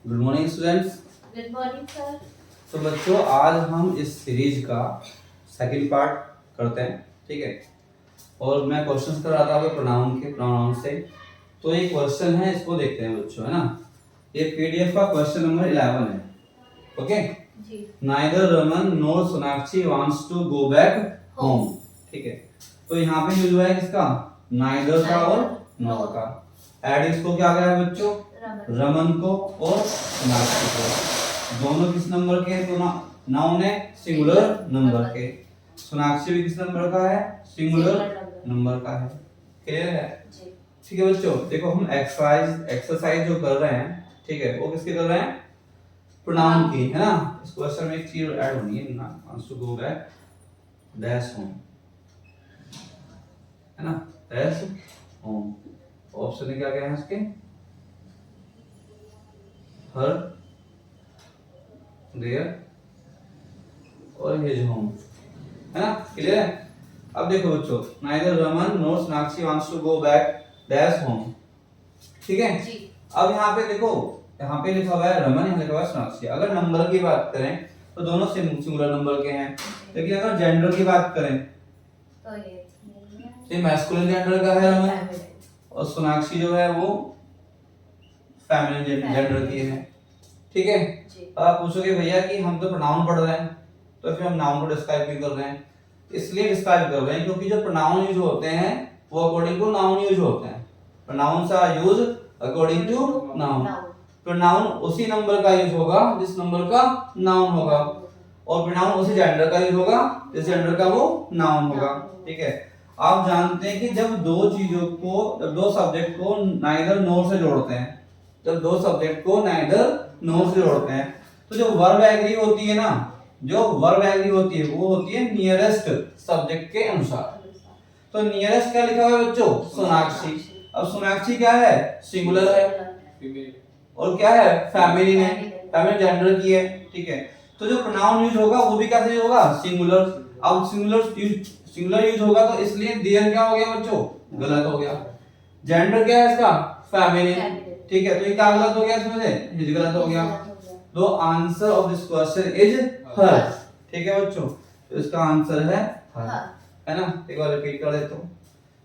Good morning students. Good morning sir. तो बच्चों आज हम इस सीरीज का सेकंड पार्ट करते हैं, ठीक है। और मैं क्वेश्चंस कर रहा था आपके प्रोनाउन से। तो ये क्वेश्चन है, इसको देखते हैं बच्चों, है ना। ये पीडीएफ का क्वेश्चन नंबर 11 है। ओके जी। Neither Raman nor Sonakshi wants to go back home, ठीक है। तो यहाँ पे यूज हुआ है किसका, नाइदर का और नोर का। ऐड इसको क्या गया है बच्चों, रमन को और सोनाक्षी को। दोनों किस नंबर के हैं, तो नाउन है सिंगुलर नंबर के। सोनाक्षी भी किस नंबर का है, सिंगुलर नंबर का है। क्लियर है जी। ठीक है बच्चों, देखो हम एक्सरसाइज जो कर रहे हैं, ठीक है, वो किसके कर रहे हैं, प्रोनाउन की, है ना। इस क्वेश्चन में एक चीज ऐड होनी है, wants to go back dash home, है ना, डैश होम। ऑप्शन में क्या क्या है इसके, हर, देयर और हिज होम, है ना। क्लियर है। अब देखो बच्चों, neither Raman nor Sonakshi wants to go back dash home, ठीक है जी। अब यहाँ पे देखो, यहाँ पे लिखा हुआ है रमन, यहाँ लिखा हुआ है सोनाक्षी। अगर नंबर की बात करें तो दोनों सिंगुलर नंबर के हैं, लेकिन अगर जेंडर की बात करें तो ये मैस्कुलिन जेंडर का है रमन, और सोनाक्षी जो है वो फेमिनिन जेंडर की है, ठीक है। अब आप पूछोगे भैया कि हम तो प्रोनाउन पढ़ रहे हैं, तो फिर हम नाउन को डिस्क्राइब भी कर रहे हैं। इसलिए डिस्क्राइब कर रहे हैं क्योंकि जो प्रोनाउन यूज होते हैं वो अकॉर्डिंग टू नाउन यूज होते हैं। Pronouns are use according to noun. Pronoun उसी नंबर का यूज होगा जिस नंबर का नाउन होगा, और प्रोनाउन उसी जेंडर का यूज होगा जिस जेंडर का वो नाउन होगा, ठीक है। आप जानते हैं कि जब दो सब्जेक्ट को नाइदर नोर से जोड़ते हैं, जब दो सब्जेक्ट को नाइदर नोर से जोड़ते हैं, तो जो वर्ब एग्री होती है ना, जो वर्ब एग्री होती है वो होती है नियरेस्ट सब्जेक्ट के अनुसार। तो नियरेस्ट क्या लिखा हुआ है बच्चों, सोनाक्षी। अब सोनाक्षी क्या है, सिंगुलर है, और क्या है, फेमिनिन है, फेमिनिन जेंडर की है, ठीक है। तो जो प्रोनाउन यूज होगा वो भी कैसे होगा, सिंगुलर। अब सिंगुलर यूज होगा तो इसलिए देयर क्या हो गया बच्चों, गलत हो गया। जेंडर क्या है इसका, फेमिनिन, ठीक है। तो ये क्या गलत हो गया, इसमें से हिज गलत हो गया। दो answer of this question is her, ठीक है बच्चों। तो इसका आंसर है हर, है ना। एक बार रिपीट कर देता हूं,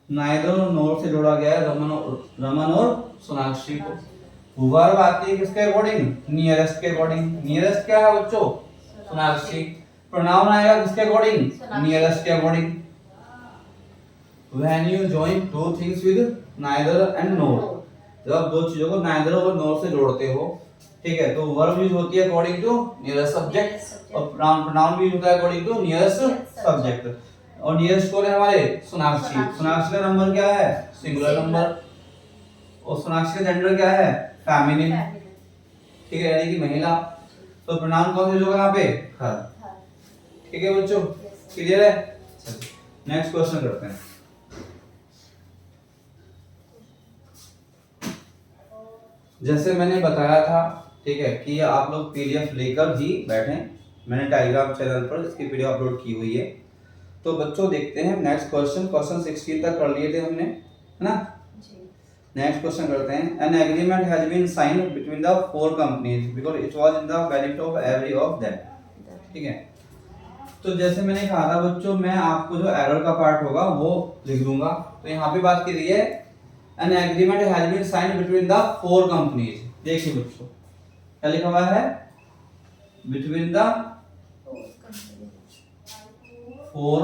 नाइदर और नोर से जोड़ा गया है रमन और सोनाक्षी को। वर्ब आती है किसके अकॉर्डिंग, नियरेस्ट के अकॉर्डिंग। नियरेस्ट क्या है बच्चों, सोनाक्षी। प्रोनाउन आएगा किसके अकॉर्डिंग, नियरेस्ट के according. When you join two things with neither and nor, जब आप दो चीजों को नाइदर और नोर से जोड़ते हो, ठीक है, तो वर्ब यूज होती है अकॉर्डिंग टू नियरेस्ट सब्जेक्ट, और प्रोनाउन भी यूज होता है अकॉर्डिंग टू नियरेस्ट सब्जेक्ट। और नियरेस्ट कौन है हमारे, सोनाक्षी। सोनाक्षी का नंबर क्या है, सिंगुलर नंबर, और सोनाक्षी का जेंडर क्या है, फेमिनिन, ठीक है, यानी कि महिला। तो प्रोनाउन कौन सा यूज होगा यहाँ पे, हर, ठीक है बच्चों। क्लियर है। नेक्स्ट क्वेश्चन करते हैं। जैसे मैंने बताया था, ठीक है, कि आप लोग पीडीएफ लेकर ही बैठें। मैंने टेलीग्राम चैनल पर इसकी वीडियो अपलोड की हुई है। तो बच्चों देखते हैं नेक्स्ट क्वेश्चन 16 तक कर लिए थे हमने, है ना। नेक्स्ट क्वेश्चन करते हैं। An agreement has been signed between the 4 companies because it was in the benefit of every of them, ठीक है। तो जैसे मैंने कहा था बच्चों, मैं आपको जो एरर का पार्ट होगा वो लिख दूंगा। तो यहाँ पे बात की रही है an agreement has been signed between the 4 companies. देखिए बच्चों क्या लिखा हुआ है, बिटवीन द 4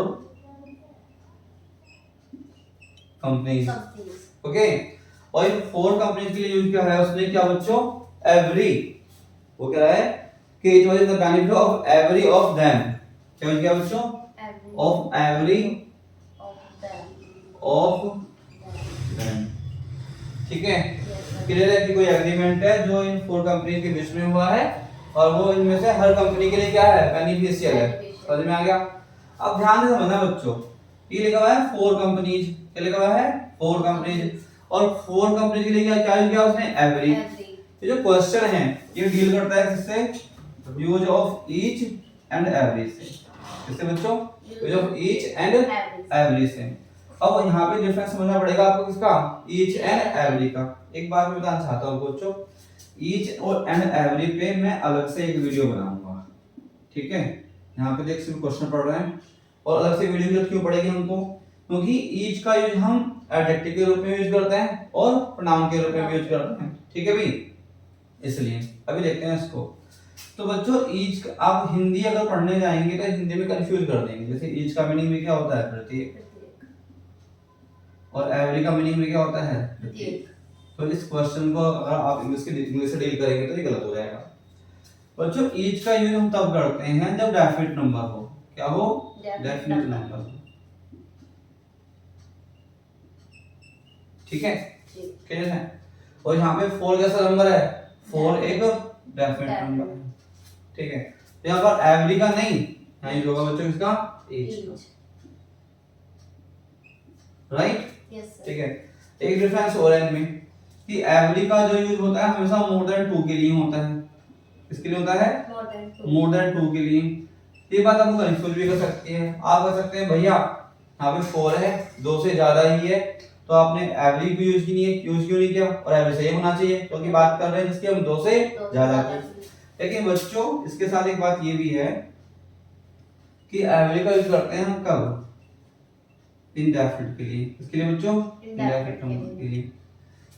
कंपनीज, ओके। और इन 4 कंपनीज के लिए यूज किया है उसने क्या बच्चों, एवरी। वो कह रहा है कि it was in the benefit of every of them. क्या यूज किया बच्चों, ऑफ एवरी ऑफ देम, ठीक है। क्लियर है कि कोई एग्रीमेंट है जो इन 4 कंपनी के बीच में हुआ है, और वो इनमें से हर कंपनी के लिए क्या है, बेनिफिशियल है। समझ में आ गया। अब ध्यान से समझना बच्चों, ये लिखा हुआ है 4 कंपनीज, क्या लिखा हुआ है, 4 कंपनीज, और 4 कंपनीज के लिए क्या यूज किया उसने, एवरी। ये जो क्वेश्चन है ये डील करता है किससे, use of each and every से। किससे बच्चों, use of each and every से। अब यहाँ पे डिफरेंस समझना पड़ेगा आपको किसका, ईच एंड एवरी का। एक बात मैं बताना चाहता हूँ बच्चों, ईच और एंड एवरी पे मैं अलग से एक वीडियो बनाऊंगा, ठीक है। यहाँ पे देख सिर्फ क्वेश्चन पढ़ रहे हैं और अलग से वीडियो क्यों पड़ेगी हमको, क्योंकि ईच का यूज हम एडजेक्टिव के रूप में यूज करते हैं और प्रोनाउन के रूप में यूज करते हैं, ठीक है भाई, इसलिए अभी देखते हैं इसको। तो बच्चों ईच आप हिंदी अगर पढ़ने जाएंगे तो हिंदी में कंफ्यूज कर देंगे, जैसे ईच का मीनिंग भी क्या होता है, प्रत्येक, और एवरी का मीनिंग भी क्या होता है, प्रत्येक। तो इस क्वेश्चन को अगर आप इंग्लिश से डील करेंगे तो ये गलत हो जाएगा। बच्चों ईच का यूज हम तब करते हैं जब डेफिनेट नंबर हो, क्या हो, डेफिनेट नंबर हो, ठीक है, क्लियर है। और यहाँ पे 4 कैसा नंबर है, 4 एक डेफिनेट नंबर है, ठीक है। तो यहाँ पर एवरी का नहीं, यहाँ यूज होगा बच्चों इसका ईच का, राइट, ठीक है। एक डिफरेंस और है इनमें कि एवरी का जो यूज होता है हमेशा मोर देन 2 के लिए होता है, किसके लिए होता है, मोर देन 2 के लिए। ये बात आपको कंफ्यूज भी कर सकती है, आप कह सकते हैं भैया यहाँ पे 4 है, 2 से ज्यादा ही है, तो आपने एवरी भी यूज क्यों नहीं किया, और एवरी सही होना चाहिए क्योंकि बात कर रहे हैं जिसकी हम 2 से ज्यादा की। लेकिन बच्चों इसके साथ एक बात ये भी है कि एवरी का यूज करते हैं हम कब, इंडेफिनिट के लिए, इसके लिए बच्चों इंडेफिनिट नंबर के लिए,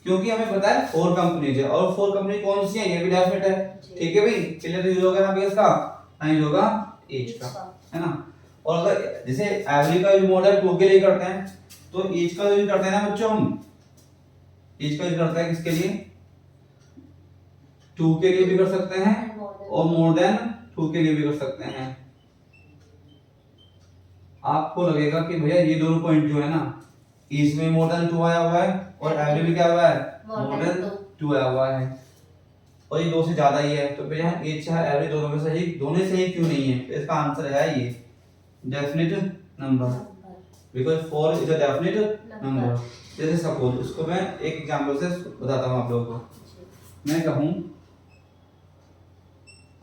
क्योंकि हमें पता है 4 कंपनीज है और 4 कंपनी कौन सी है, ये भी डेफिनेट है, ठीक है भाई, क्लियर यूज होगा यहाँ पे इसका, यूज होगा ईच का, है ना। और अगर जैसे एवरी का यूज मोर देन 2 के लिए करते हैं तो ईच का यूज करते हैं ना बच्चों, हम ईच का यूज करते हैं किसके लिए, 2 के लिए भी कर सकते हैं और मोर देन 2 के लिए भी कर सकते हैं। आपको लगेगा कि भैया ये दोनों पॉइंट जो है ना, ईच में मोर देन 2 आया हुआ है और एवरी में क्या हुआ है, मोर देन 2 आया हुआ है, और ये 2 से ज्यादा ही है, तो भैया ईच है एवरी दोनों में सही, दोनों सही क्यों नहीं है, तो इसका आंसर है ये definite number, because 4 is a definite number. जैसे सपोज इसको मैं एक एग्जांपल से बताता हूं आप लोगों को, मैं कहूं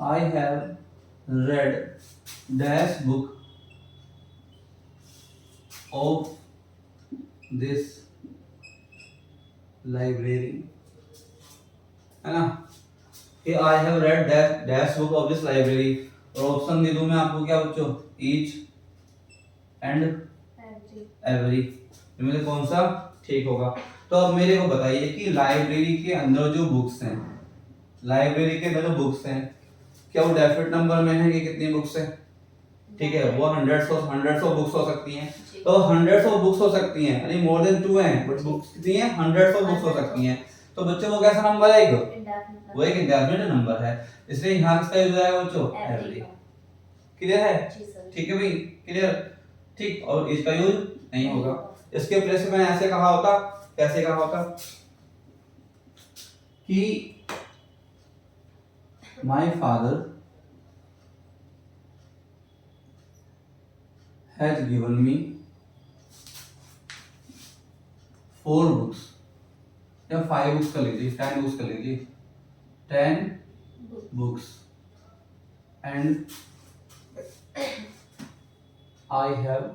I have read dash book of this library, है ना, कि I have read dash book of this library, और ऑप्शन दे दूं मैं आपको क्या बच्चों, ईच एंड एवरी, इनमें से कौन सा ठीक होगा। तो अब मेरे को बताइए कि लाइब्रेरी के अंदर जो बुक्स हैं, लाइब्रेरी के अंदर जो बुक्स हैं, क्या वो डेफिनेट नंबर में है कि कितनी बुक्स है, ठीक है, वो हंड्रेड्स ऑफ बुक्स हो सकती हैं, तो हंड्रेड्स ऑफ बुक्स हो सकती हैं, यानी मोर देन 2 हैं, बट बुक्स कितनी हैं, हंड्रेड्स ऑफ बुक्स हो सकती हैं। तो बच्चों वो कैसा नंबर है, वो एक इंडेफिनिट नंबर है, इसलिए यहाँ किसका यूज आएगा बच्चों, एवरी, क्लियर है, ठीक है भाई, क्लियर, ठीक। और इसका यूज नहीं होगा, इसके प्लेस में मैंने ऐसे कहा होता, कैसे कहा होता कि my father has given me 4 books, या 5 बुक्स कर लीजिए, 10 बुक्स कर लीजिए, 10 books, and I have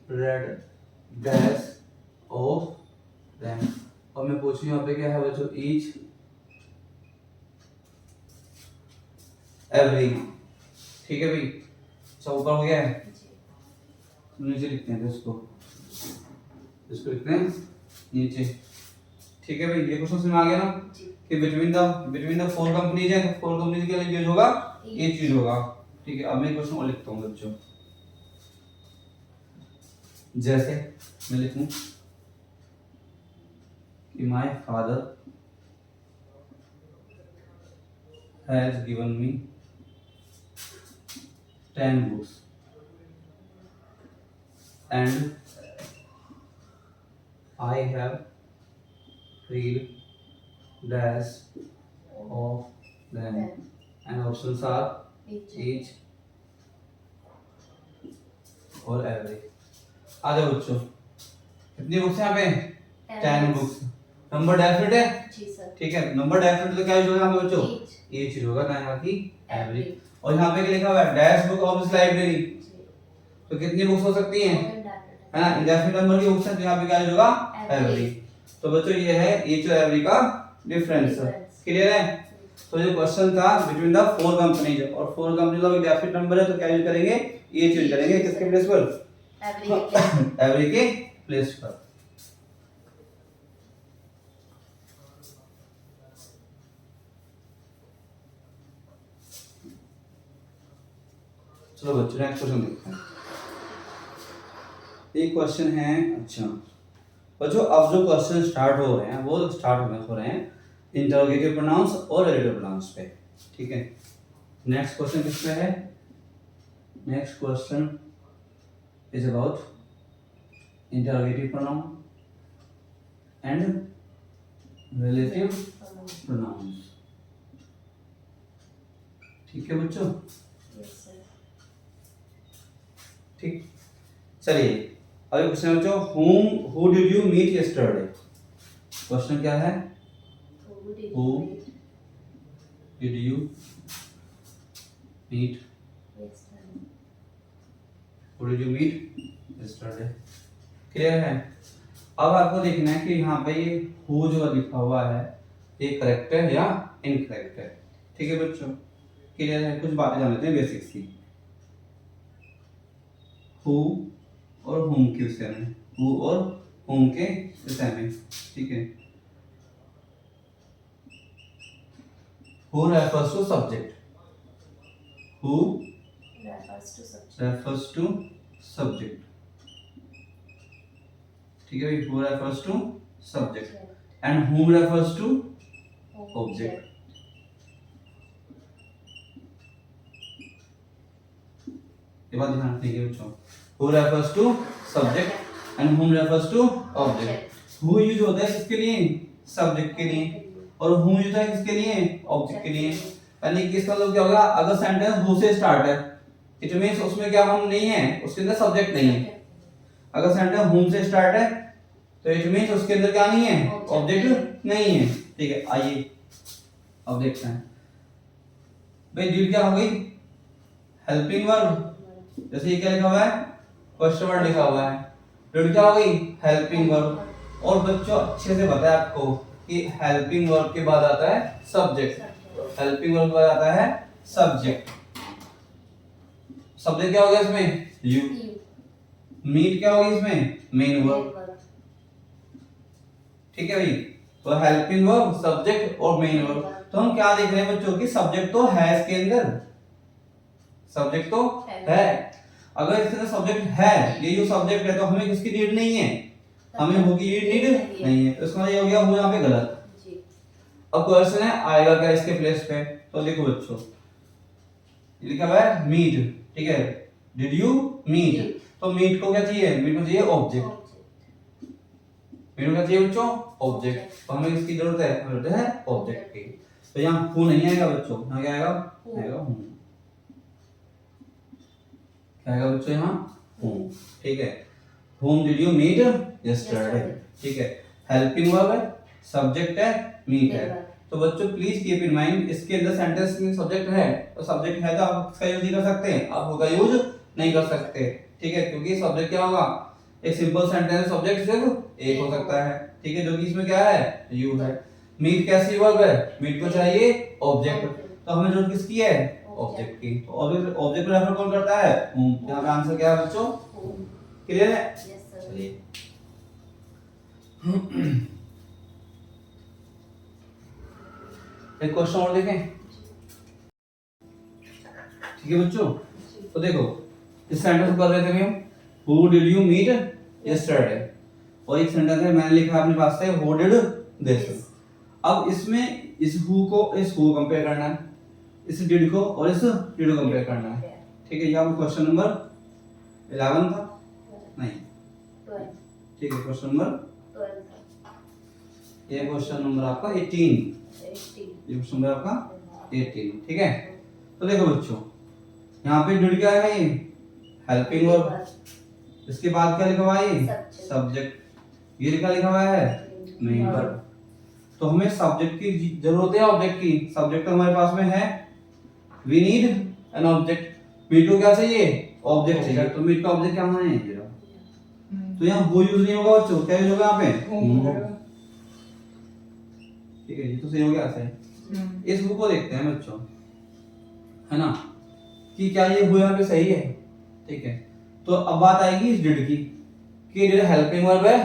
read dash of them, और मैं पूछ रही हूँ यहाँ पे क्या है बच्चों, each every, ठीक है भाई, अच्छा ऊपर हो गया है, नीचे लिखते हैं इसको लिखते हैं नीचे, ठीक है भाई। ये क्वेश्चन समझ में आ गया ना कि बिटवीन द 4 कंपनीज है, तो 4 कंपनीज के लिए यूज होगा ईच यूज होगा, ठीक है। अब मैं क्वेश्चन और लिखता हूँ बच्चों, जैसे मैं लिखूं कि my father has given me 10 books and I have read dash of them, and options are each और एवरी। आ जाओ बच्चों, कितनी बुक्स यहाँ पे, 10 बुक्स, नंबर डेफिनेट है, ठीक है, नंबर डेफिनेट तो क्या यूज होगा यहाँ पे बच्चों, ईच यूज होगा, ना कि एवरी। और यहाँ पे क्या लिखा हुआ है, dash book of this library, तो कितनी बुक्स हो सकती हैं, है ना, इंडेफिनिट नंबर की बुक्स है, तो यहाँ पे क्या यूज होगा, एवरी। तो बच्चों ये है ईच और एवरी का डिफरेंस, क्लियर है। तो ये क्वेश्चन था बिटवीन द फोर कंपनीज, और फोर कंपनीज का डेफिनेट नंबर है तो क्या यूज करेंगे, ये यूज करेंगे किसके प्लेस पर, एवरी के प्लेस पर। चलो बच्चों नेक्स्ट क्वेश्चन देखते हैं। एक क्वेश्चन है, अच्छा बच्चों अब जो क्वेश्चन स्टार्ट हो रहे हैं वो स्टार्ट हो रहे हैं इंटरोगेटिव प्रोनाउंस और रिलेटिव प्रोनाउंस पे, ठीक है। नेक्स्ट क्वेश्चन किस पे है, next question is about interrogative pronoun and relative pronouns, ठीक है बच्चों, ठीक। चलिए अभी क्वेश्चन बच्चों, who did you meet yesterday, question क्या है, who did you meet, who did you meet yesterday, clear है। अब आपको देखना है कि यहाँ पे ये हु जो लिखा हुआ है ये करेक्ट है या इनकरेक्ट है, ठीक है बच्चों, क्लियर है। कुछ बातें जान लेते हैं बेसिक्स की। हु और हुम के विषय में, हु और हुम के विषय में, ठीक है। Who refers to subject, who refers to subject, ठीक है भाई, who refers to subject and whom refers to object. ये बात ध्यान रखिए बच्चों, who refers to subject and whom refers to object. Who use होता है किसके लिए, सब्जेक्ट के लिए, और हुम यूज होता है किसके लिए, ऑब्जेक्ट के लिए। यानी कि इसका मतलब क्या होगा, अगर सेंटेंस हु से स्टार्ट है इट मींस उसमें क्या हम नहीं है, उसके अंदर सब्जेक्ट नहीं है। अगर सेंटेंस हुम से स्टार्ट है तो इट मींस उसके अंदर क्या नहीं है, ऑब्जेक्ट नहीं है, ठीक है। आइए अब देखते हैं भाई, डीड क्या हो गई, हेल्पिंग वर्ब, जैसे ये क्या लिखा हुआ है, क्वेश्चन वर्ड लिखा हुआ है, डीड क्या हो गई, हेल्पिंग वर्ब। और बच्चों अच्छे से पता है आपको कि हेल्पिंग वर्ब के बाद आता है सब्जेक्ट, हेल्पिंग वर्ब के बाद आता है सब्जेक्ट। सब्जेक्ट क्या हो गया इसमें, यू, मीट क्या होगी इसमें, मेन वर्ब, ठीक है भाई। तो हेल्पिंग वर्ब, सब्जेक्ट और मेन वर्ब। तो हम क्या देख रहे हैं बच्चों की, सब्जेक्ट तो है इसके अंदर, सब्जेक्ट तो है। अगर इसके अंदर सब्जेक्ट है, ये जो सब्जेक्ट है, तो हमें किसकी नीड नहीं है, हमें हु की नीड नहीं है। तो इसका ये हो गया हु यहाँ पे गलत। अब क्वेश्चन है आएगा क्या इसके प्लेस पे, तो देखो बच्चों लिखा हुआ है मीट, ठीक है, डिड यू मीट, तो मीट को क्या चाहिए, मीट को चाहिए ऑब्जेक्ट, मीट को क्या चाहिए बच्चों, ऑब्जेक्ट। तो हमें किसकी जरूरत है, हमें जरूरत है ऑब्जेक्ट की। तो यहाँ हु नहीं आएगा बच्चों, यहाँ क्या आएगा, आएगा हु, क्या आएगा बच्चों यहाँ हु, ठीक है। whom did you meet yesterday, ठीक है। हेल्पिंग वर्ब है, सब्जेक्ट है, मीट है। तो बच्चों प्लीज कीप इन माइंड, इसके अंदर सेंटेंस में सब्जेक्ट है, तो सब्जेक्ट है तो आप इसका यूज नहीं कर सकते, आप होगा यूज नहीं कर सकते, ठीक है। क्योंकि सब्जेक्ट क्या होगा, एक सिंपल सेंटेंस सब्जेक्ट सिर्फ एक हो सकता है, ठीक है, जो कि इसमें क्या है, यू है। मीट कैसी वर्ब है, मीट को चाहिए ऑब्जेक्ट, तो हमें जरूरत किसकी है, ऑब्जेक्ट की। तो ऑब्जेक्ट को रेफर कौन करता है, यहाँ पे आंसर क्या है बच्चों, क्लियर है। चलिए एक क्वेश्चन और देखें, ठीक है बच्चों। तो देखो इस सेंटेंस को कर रहे थे हम, who did you meet yesterday, और एक सेंटेंस है मैंने लिखा अपने पास से, हु डिड दिस। अब इसमें इस हु को इस हु कंपेयर करना है, इस डिड को और इस डिड को कंपेयर करना है, ठीक है। ये आपका क्वेश्चन नंबर 11 था, नहीं 12, ठीक है, क्वेश्चन नंबर 12 ये क्वेश्चन नंबर आपका 18, 18, ये क्वेश्चन नंबर आपका 18, ठीक है। तो देखो बच्चों यहाँ पे डिड क्या है, ये हेल्पिंग वर्ब, इसके बाद क्या लिखा हुआ है, सब्जेक्ट, ये लिखा हुआ है मेन वर्ब। तो हमें सब्जेक्ट की जरूरत है, ऑब्जेक्ट की, सब्जेक्ट तो हमारे पास में है, we need an object. Meet को क्या चाहिए, ऑब्जेक्ट चाहिए, तो मीट का ऑब्जेक्ट कहाँ है, ये रहा। तो यहाँ हु यूज नहीं होगा बच्चों, क्या यूज होगा यहाँ पे, ठीक है, ये तो सही हो गया ऐसे। इस बुक को देखते हैं बच्चों, है ना, कि क्या ये हुआ पे सही है। ठीक है, तो अब बात आएगी इस डिड की, कि डिड हेल्पिंग वर्ब है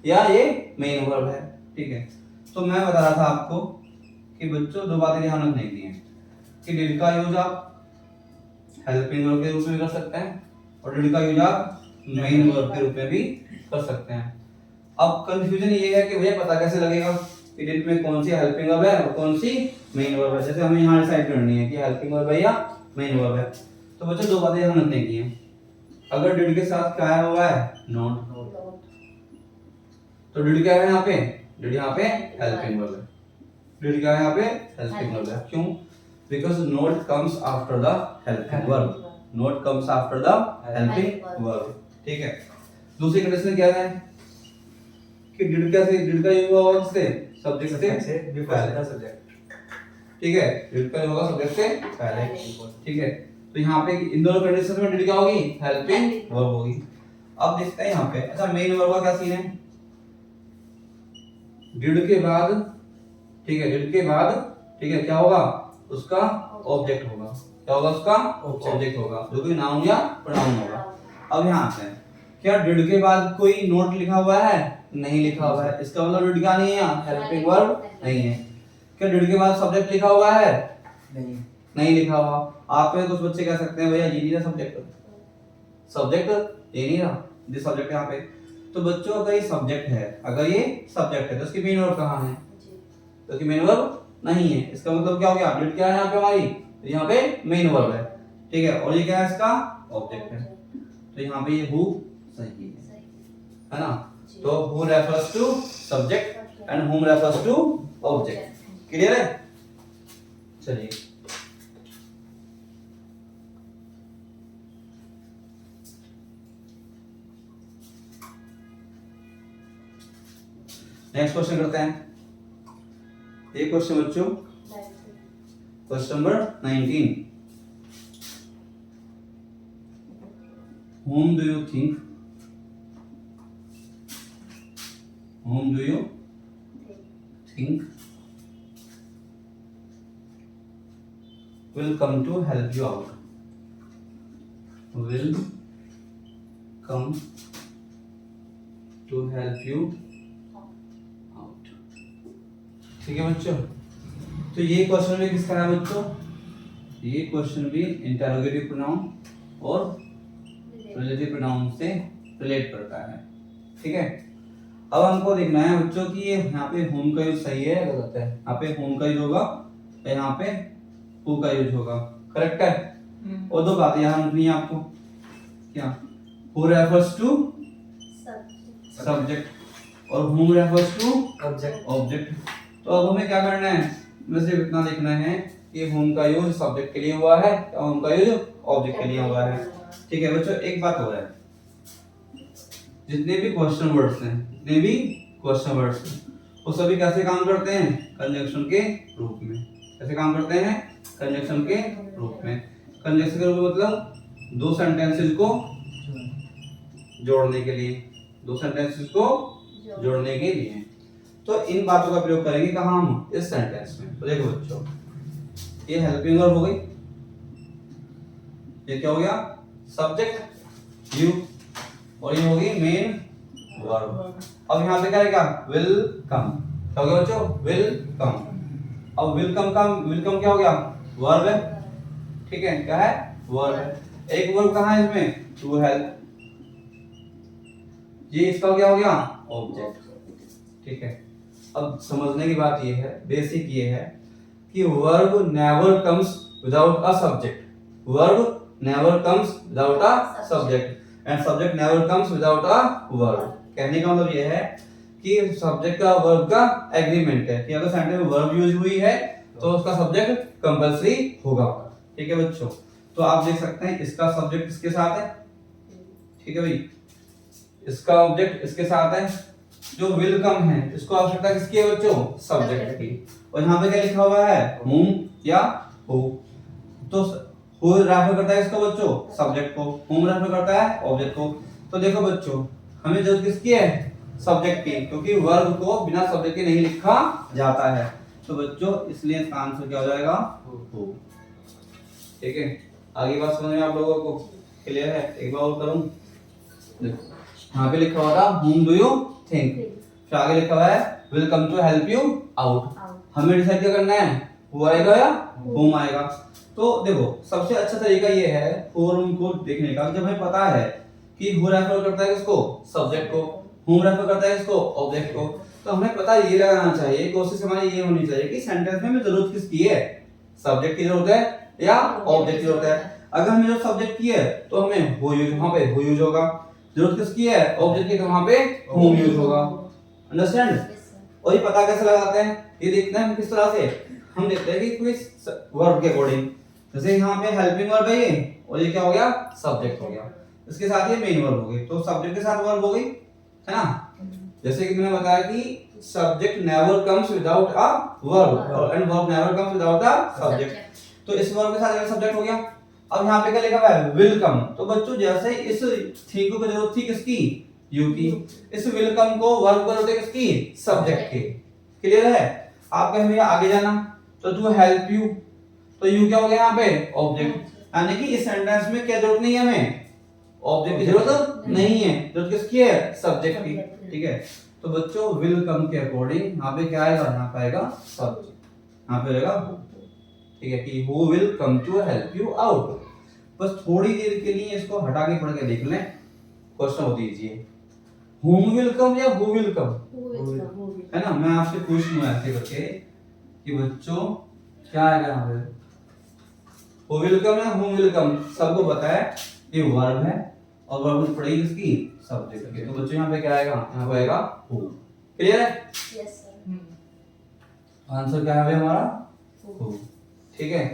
या ये मेन वर्ब है। ठीक है, तो मैं बता रहा था आपको कि बच्चों दो बातें ध्यान रखने की हैं, कि डिड का यूज आप हेल्पिंग वर्ब के रूप में भी कर सकते हैं और डिड का यूज आप मेन वर्ब के रूप में भी कर सकते हैं। अब कंफ्यूजन ये है कि भैया पता कैसे लगेगा कि डिड में कौन सी हेल्पिंग वर्ब है और कौन सी मेन वर्ब है। जैसे हमें यहाँ डिसाइड करनी है कि हेल्पिंग वर्ब है या मेन वर्ब है, तो बच्चों दो बातें ध्यान रखने की हैं। अगर डिड के साथ क्या आया हुआ है, नॉट, तो डिड क्या है यहाँ पे, डिड यहाँ पे हेल्पिंग वर्ब है। डिड क्या है यहाँ पे, हेल्पिंग वर्ब है। क्यों? Because not comes after the helping verb, not comes after the helping verb. ठीक है, दूसरी कंडीशन क्या है कि डिड कैसे, डिड का यूज होगा किससे, सब्जेक्ट से पहले। सब्जेक्ट। ठीक है, डिड का यूज होगा सब्जेक्ट से पहले। ठीक है, तो यहाँ पे इन दोनों कंडीशन में डिड क्या होगी, हेल्पिंग वर्ब होगी। अब देखते हैं यहाँ पे, अच्छा मेन वर्ब का क्या सीन है, डिड के बाद, ठीक है, डिड के बाद, ठीक है, क्या होगा, उसका ऑब्जेक्ट होगा। क्या होगा, उसका ऑब्जेक्ट होगा, जो कि नाउन या प्रोनाउन होगा। अब यहाँ आते हैं, क्या डिड के बाद कोई नोट लिखा हुआ है, नहीं लिखा हुआ है, इसका मतलब डिड क्या नहीं है, हेल्पिंग वर्ब नहीं है। क्या डिड के बाद सब्जेक्ट लिखा हुआ है, नहीं लिखा हुआ। आप में कुछ बच्चे कह सकते हैं भैया ये नहीं रहा सब्जेक्ट, सब्जेक्ट ये नहीं रहा, ये सब्जेक्ट यहाँ पे। तो बच्चों अगर ये सब्जेक्ट है, अगर ये सब्जेक्ट है तो इसकी मेन वर्ब कहाँ है, तो इसकी मेन वर्ब नहीं है। इसका मतलब क्या हो गया, डिड क्या है यहाँ पे हमारी, तो यहाँ पे मेन वर्ब है। ठीक है, और ये क्या है, इसका ऑब्जेक्ट है। तो यहाँ पे ये हु सही है ना। तो who refers to subject and whom refers to object. Clear है? चलिए नेक्स्ट क्वेश्चन करते हैं। एक क्वेश्चन बच्चों, question number 19, whom do you think will come to help you out, will come to help you out। ठीक है बच्चों, तो ये क्वेश्चन भी किसका है बच्चों, ये क्वेश्चन भी इंटरोगेटिव प्रोनाउन और रिलेटिव प्रोनाउन से रिलेट करता है। ठीक है, अब हमको देखना है बच्चों कि ये यहाँ पे होम का यूज सही है या गलत है। यहाँ पे होम का यूज होगा, यहाँ पे हु का यूज होगा। करेक्ट है? और दो बातें यहाँ रखनी है आपको, क्या, हु रेफर्स टू सब्जेक्ट और हुम रेफर्स टू ऑब्जेक्ट। तो अब हमें क्या करना है, बस सिर्फ इतना देखना है कि होम का यूज सब्जेक्ट के लिए हुआ है या होम का यूज ऑब्जेक्ट के लिए हुआ है। ठीक है बच्चों, एक बात हो रहा है, जितने भी क्वेश्चन वर्ड्स हैं, जितने भी क्वेश्चन वर्ड्स हैं, वो सभी कैसे काम करते हैं, कंजंक्शन के रूप में। कैसे काम करते हैं, कंजंक्शन के रूप में। कंजंक्शन के रूप में मतलब दो सेंटेंसेस को जोड़ने के लिए, दो सेंटेंसेस को जोड़ने के लिए। तो इन बातों का प्रयोग करेंगे कहाँ हम, इस सेंटेंस में। तो देखो बच्चों, ये हेल्पिंग वर्ब हो गई, ये क्या हो गया, सब्जेक्ट यू, और ये होगी मेन वर्ब। अब यहाँ पे क्या रहेगा, विल कम। क्या हो गया बच्चों, विल कम। अब विल कम क्या हो गया, वर्ब है। ठीक है, क्या है, वर्ब है। एक वर्ब कहाँ है इसमें, टू हेल्प, ये इसका क्या हो गया, ऑब्जेक्ट। ठीक है, अब समझने की बात ये है, बेसिक ये है कि verb never comes without a subject, verb never comes without a subject and subject never comes without a verb. कहने का मतलब ये है कि सब्जेक्ट का वर्ब का एग्रीमेंट है कि अगर सेंटेंस में वर्ब यूज हुई है तो उसका सब्जेक्ट कंपल्सरी होगा। ठीक है बच्चों, तो आप देख सकते हैं इसका सब्जेक्ट इसके साथ है, ठीक है भाई, इसका ऑब्जेक्ट इसके साथ है। जो विल कम है इसको आवश्यकता किसकी है बच्चों, सब्जेक्ट की। और यहाँ पे क्या लिखा हुआ है, whom या who। तो who रेफर करता है इसको बच्चों, सब्जेक्ट को, whom रेफर करता है ऑब्जेक्ट को। तो देखो बच्चों, हमें जरूरत किसकी है, सब्जेक्ट की, क्योंकि वर्ब को बिना सब्जेक्ट के नहीं लिखा जाता है। तो बच्चों इसलिए इसका आंसर क्या हो जाएगा, हु। ठीक है, आगे बात समझ में आप लोगों को क्लियर है? एक बार और करूं, देखो यहाँ पे लिखा हुआ था whom do you think, फिर आगे लिखा हुआ है will come to help you out। हमें डिसाइड क्या करना है, who आएगा या whom आएगा। तो देखो सबसे अच्छा तरीका ये है whom को देखने का, जब हमें पता है कि who रेफर करता है किसको, सब्जेक्ट को, whom रेफर करता है किसको, ऑब्जेक्ट को, तो हमें पता ये लगाना चाहिए, कोशिश हमारी ये होनी चाहिए कि सेंटेंस में हमें जरूरत किसकी है, सब्जेक्ट की जरूरत है या ऑब्जेक्ट की जरूरत है। अगर हमें जो सब्जेक्ट की है तो हमें who यूज, वहां पे who यूज होगा, जरूरत किसकी है, ऑब्जेक्ट की, तो वहां पे whom यूज होगा। अंडरस्टैंड? और ये पता कैसे लगाते हैं, ये देखते हैं हम किस तरह से, हम देखते हैं कि कोई वर्ब के अकॉर्डिंग, जैसे यहाँ पे हेल्पिंग वर्ब है ये, और ये क्या हो गया, सब्जेक्ट हो गया, इसके साथ ये मेन वर्ब हो गई, तो सब्जेक्ट के साथ वर्ब हो गई, है ना। जैसे कि मैंने बताया कि subject never comes without a verb and verb never comes without a subject, तो इस वर्ब के साथ सब्जेक्ट हो गया। अब यहाँ पे क्या लिखा हुआ है, वेलकम, तो बच्चों जैसे इस थी को जरूरत थी किसकी, यू की, इस वेलकम को वर्ब को जरूरत है किसकी, सब्जेक्ट की। क्लियर है? आप कहें भैया आगे जाना, तो टू हेल्प यू, तो यू क्या हो गया यहाँ पे, ऑब्जेक्ट, यानी कि इस सेंटेंस में क्या जरूरत नहीं है, हमें ऑब्जेक्ट की जरूरत नहीं है, जरूरत किसकी है, सब्जेक्ट की। ठीक है, तो बच्चों वेलकम के अकॉर्डिंग यहाँ पे क्या आएगा, यहाँ पे आएगा सब्जेक्ट, यहाँ पे आएगा, ठीक है, कि who will come to help you out। बस थोड़ी देर के लिए इसको हटा के पढ़ के देख लें, क्वेश्चन हो दीजिए whom will come या who will come, है ना। मैं आपसे पूछ लूं ऐसे करके कि बच्चों क्या आएगा यहाँ पे, who will come या whom will come, सबको पता है ये वर्ब है और वर्ब पड़ेगी किसकी, सब्जेक्ट की, तो बच्चों यहाँ पे क्या आएगा, यहाँ पे आएगा who। क्लियर है? Yes sir. आंसर क्या है हमारा, who। ठीक है,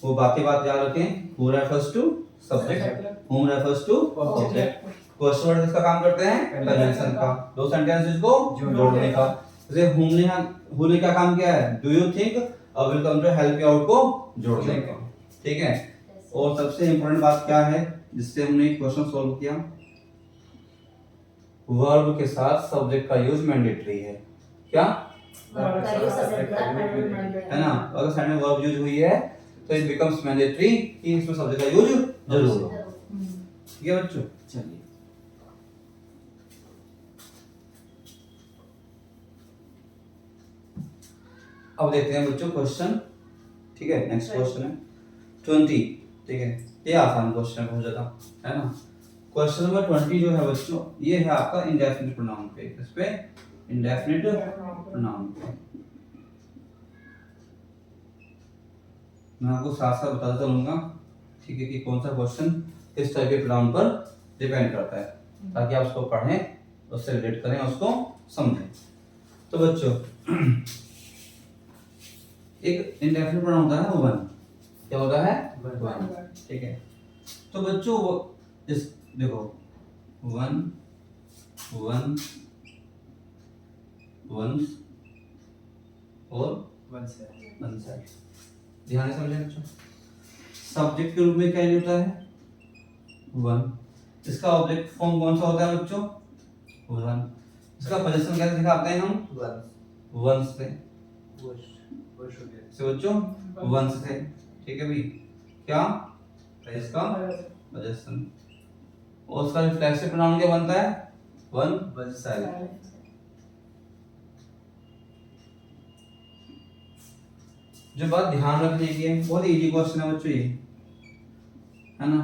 वो बाकी बात याद रखें, who refers to subject, whom refers to object। Question word किसका काम करते हैं, कंजंक्शन का, दो सेंटेंसेस को जोड़ने का। जैसे who ने क्या काम किया है, do you think और will come to help you out को जोड़ने का। ठीक है, और सबसे इंपॉर्टेंट बात क्या है जिससे हमने क्वेश्चन सॉल्व किया, वर्ब के साथ सब्जेक्ट का यूज मैंडेटरी है। क्या है ना, अगर साइड में वर्ब यूज हुई है तो इट बिकम्स मैंडेटरी कि इसमें सब्जेक्ट का यूज जरूर हो। ठीक है बच्चों, चलिए अब देखते हैं बच्चों क्वेश्चन। ठीक है, नेक्स्ट क्वेश्चन है 20। ठीक है, ये आसान क्वेश्चन है बहुत ज्यादा, है ना। क्वेश्चन नंबर 20 जो है बच्चों, ये है आपका इंडेफिनिट प्रोनाउन पे, इस पे इंडेफिनिट प्रोनाउन पे मैं आपको साथ साथ बताता चलूंगा, ठीक है, कि कौन सा क्वेश्चन किस टाइप के प्रोनाउन पर डिपेंड करता है, ताकि आप उसको पढ़ें, उससे रिलेट करें, उसको समझें। तो बच्चों एक इंडेफिनिट प्रोनाउन होता है वन, क्या होता है, वन। ठीक है, तो बच्चों वो इस देखो वन वन वंस और वन साइड, ध्यान से समझें बच्चों। सब्जेक्ट के रूप में क्या यूज होता है, वन। इसका ऑब्जेक्ट फॉर्म कौन सा होता है बच्चों, वन। इसका पोजीशन कैसे दिखाते हैं हम, वंस से बच्चों, वंस से। ठीक है भाई, क्या इसका पोजीशन, और उसका रिफ्लेक्सिव प्रोनाउन क्या बनता है, वन साइड। जो बात ध्यान रखने की है, बहुत इजी क्वेश्चन है बच्चों ये, है ना।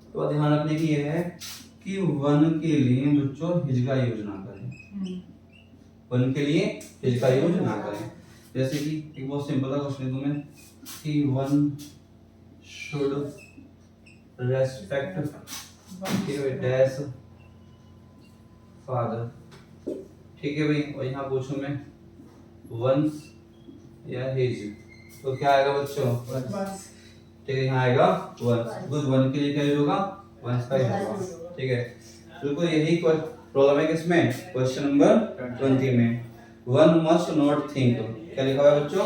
तो बात ध्यान रखने की ये है कि वन के लिए बच्चों हिज का यूज ना करें, वन के लिए हिज का यूज ना करें। जैसे कि एक बहुत सिंपल सा क्वेश्चन है तुम्हें कि one should respect dash father. ठीक है भाई, और यहाँ पूछूं मैं वंस या हिज, तो क्या आएगा बच्चों, ठीक है, यहाँ आएगा वंस। कुछ वन के लिए क्या यूज होगा, वंस का यूज होगा। ठीक है, बिल्कुल यही प्रॉब्लम है किसमें, क्वेश्चन नंबर 20 में। वन मस्ट नॉट थिंक, क्या लिखा हुआ है बच्चों,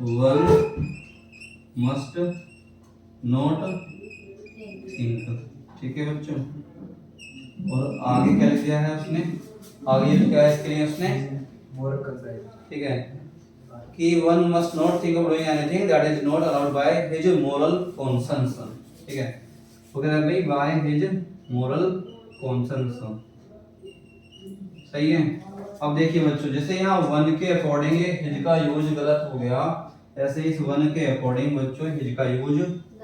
वन मस्ट नॉट थिंक। ठीक है बच्चों, और आगे क्या लिख दिया है उसने, आगे ये क्या है इसके लिए उसने moral conscience. ठीक है कि one must not think of doing anything that is not allowed by his moral conscience, ठीक है। वो कह रहा है भाई बाय हिज मोरल कॉन्सेंस, सही है। अब देखिए बच्चों, जैसे यहाँ वन के अकॉर्डिंग हिज का यूज गलत हो गया, ऐसे इस वन के अकॉर्डिंग बच्चों हिज का यूज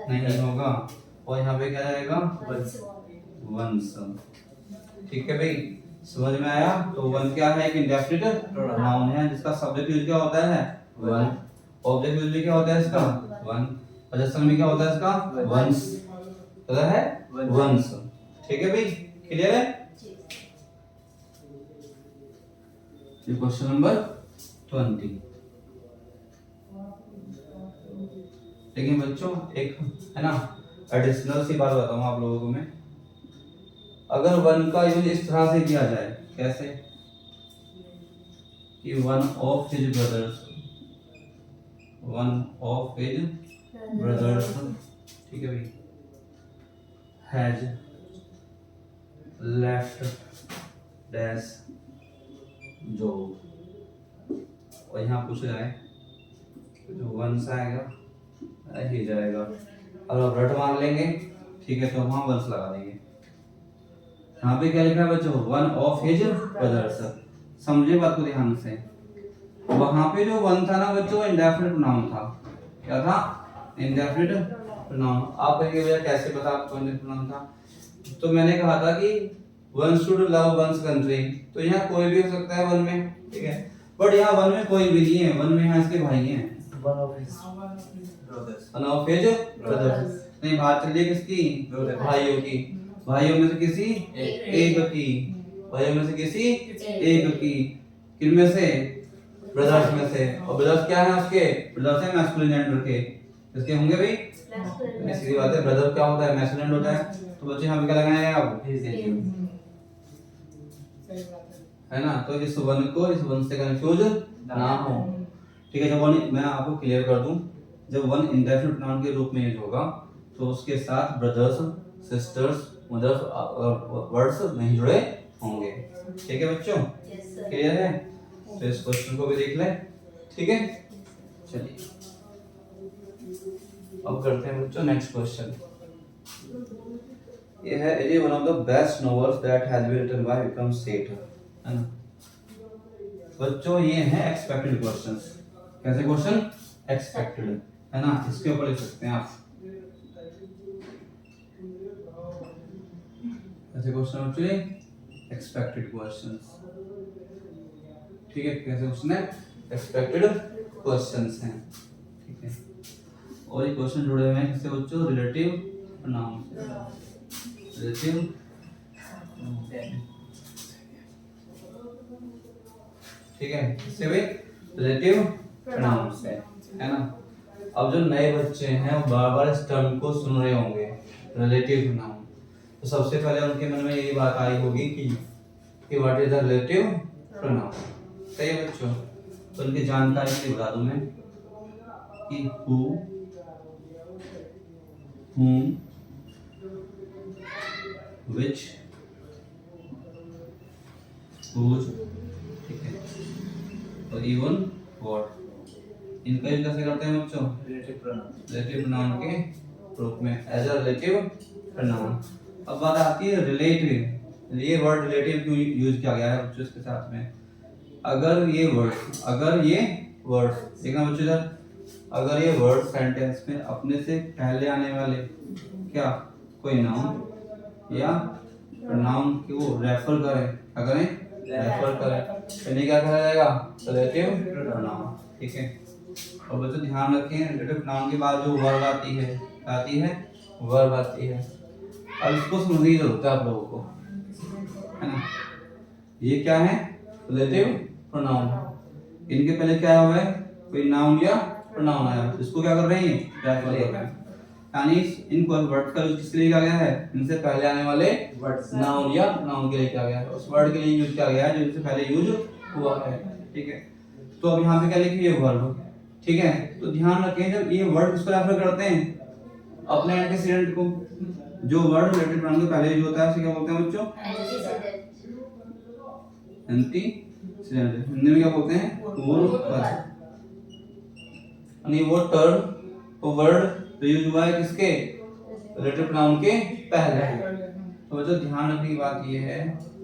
नहीं होगा, और यहाँ पे क्या रहेगा वंस, ठीक है भाई, समझ में आया। तो वन क्या है, एक इंडेफिनिट नाउन है जिसका सब्जेक्ट यूज क्या होता है वन, ऑब्जेक्ट यूज क्या होता है इसका वन, पोजीशन में क्या होता है इसका वंस, पता है वंस, ठीक है भाई, क्लियर है। ये क्वेश्चन नंबर 20। लेकिन बच्चों एक है ना एडिशनल सी बात बताऊं आप लोगों को मैं, अगर वन का यूज इस तरह से किया जाए, कैसे कि one of his brothers, one of his brothers, ठीक है भाई, हैज लेफ्ट डैश जॉब, और यहाँ पूछ जाए जो वन से आएगा ही जाएगा, अगर रट मान लेंगे ठीक है तो वहां वंस लगा देंगे। यहाँ पे क्या लिखा है बच्चों, वन ऑफ हिज ब्रदर्स, समझे बात को ध्यान से। वहां पे जो वन था ना बच्चों इंडेफिनिट प्रोनाउन था, क्या था इंडेफिनिट प्रोनाउन। आप कहेंगे भैया कैसे पता आपको इंडेफिनिट प्रोनाउन था, तो मैंने कहा था कि one should love one's country, तो यहाँ कोई भी हो सकता है वन में, ठीक है, बट यहाँ वन में कोई भी नहीं है, वन में यहाँ इसके भाई हैं, One of his brothers. One of his brothers, नहीं बात चल रही है किसकी, भाइयों की, भाइयों में से किसी एक की, भाइयों में से किसी एक की, किन में से ब्रदर्स में से, और ब्रदर्स क्या है उसके, ब्रदर्स है मैस्कुलिन जेंडर के, इसके होंगे भाई, सीधी बात है, ब्रदर क्या होता है मैस्कुलिन होता है, तो बच्चे यहाँ पे क्या लगाए हैं आप है ना, तो इस वन को इस वन से कंफ्यूज ना हो, ठीक है। जब वन मैं आपको क्लियर कर दूं, जब वन इंडेफिनिट प्रोनाउन के रूप में यूज होगा तो उसके साथ ब्रदर्स सिस्टर्स मदर्स वर्ड्स नहीं जुड़े होंगे, ठीक है बच्चों, क्लियर है। तो इस क्वेश्चन को भी देख लें, ठीक है, चलिए अब करते हैं बच्चों नेक्स्ट क्वेश्चन। ये है it is one of the best novels that has been written by Vikram Seth, है ना बच्चों, ये हैं एक्सपेक्टेड क्वेश्चंस। कैसे क्वेश्चन एक्सपेक्टेड, है ना, इसके ऊपर लिख सकते हैं आप ऐसे क्वेश्चन होते हैं एक्सपेक्टेड क्वेश्चंस, ठीक है, कैसे क्वेश्चन है एक्सपेक्टेड क्वेश्चंस हैं, ठीक है। और ये क्वेश्चन जुड़े हुए हैं किससे बच्चों, रिलेटिव प्रोनाउन, रिलेटिव ठीक है, इससे भी रिलेटिव प्रोनाउन से, है ना। अब जो नए बच्चे हैं वो बार बार इस टर्म को सुन रहे होंगे रिलेटिव प्रोनाउन, तो सबसे पहले उनके मन में यही बात आई होगी कि what is the relative pronoun, सही है बच्चों। तो उनकी जानकारी के लिए बता दूं मैं कि हु, whom, which, whose, ठीक है, और इवन व्हाट, इनका यूज कैसे करते हैं बच्चों, Relative pronoun. रिलेटिव प्रोनाउन के रूप में एज अ रिलेटिव प्रोनाउन। अब बात आती है रिलेटिव, ये वर्ड रिलेटिव क्यों यूज किया गया है बच्चों इसके साथ में, अगर ये वर्ड देखना बच्चों इधर, अगर ये वर्ड सेंटेंस में अपने से पहले आने वाले क्या कोई नाउन या प्रोनाउन को रेफर करें, क्या करें रेफर करें, इन्हें क्या कहा जाएगा रिलेटिव प्रोनाउन, ठीक है। और बच्चों ध्यान रखें रिलेटिव प्रोनाउन के बाद जो वर्ब आती है वर्ब आती है, अब इसको समझने की जरूरत है आप लोगों को, है ना। ये क्या है रिलेटिव प्रोनाउन, इनके पहले क्या हुआ है कोई नाउन या प्रोनाउन आया, इसको क्या कर रहे हैं रेफर कर रहे हैं, यानी इनको वर्ड का यूज किसके लिए किया गया है, इनसे पहले आने वाले नाउन या नाउन के लिए किया गया है, उस वर्ड के लिए यूज किया गया है जो इनसे पहले यूज हुआ है, ठीक है। तो अब यहाँ पे क्या लिखिए ये वर्ब, ठीक है। तो ध्यान रखें जब ये वर्ड किसको रेफर करते हैं अपने एंटीसीडेंट को, जो वर्ड रिलेटिव प्रोनाउन के पहले यूज होता है उसे क्या बोलते हैं बच्चों हिंदी में क्या बोलते हैं? पूर्व पद। यानी वो टर्म वो वर्ड यूज हुआ है किसके? रिलेटिव प्रोनाउन के पहले। तो बच्चों ध्यान रखने की बात ये है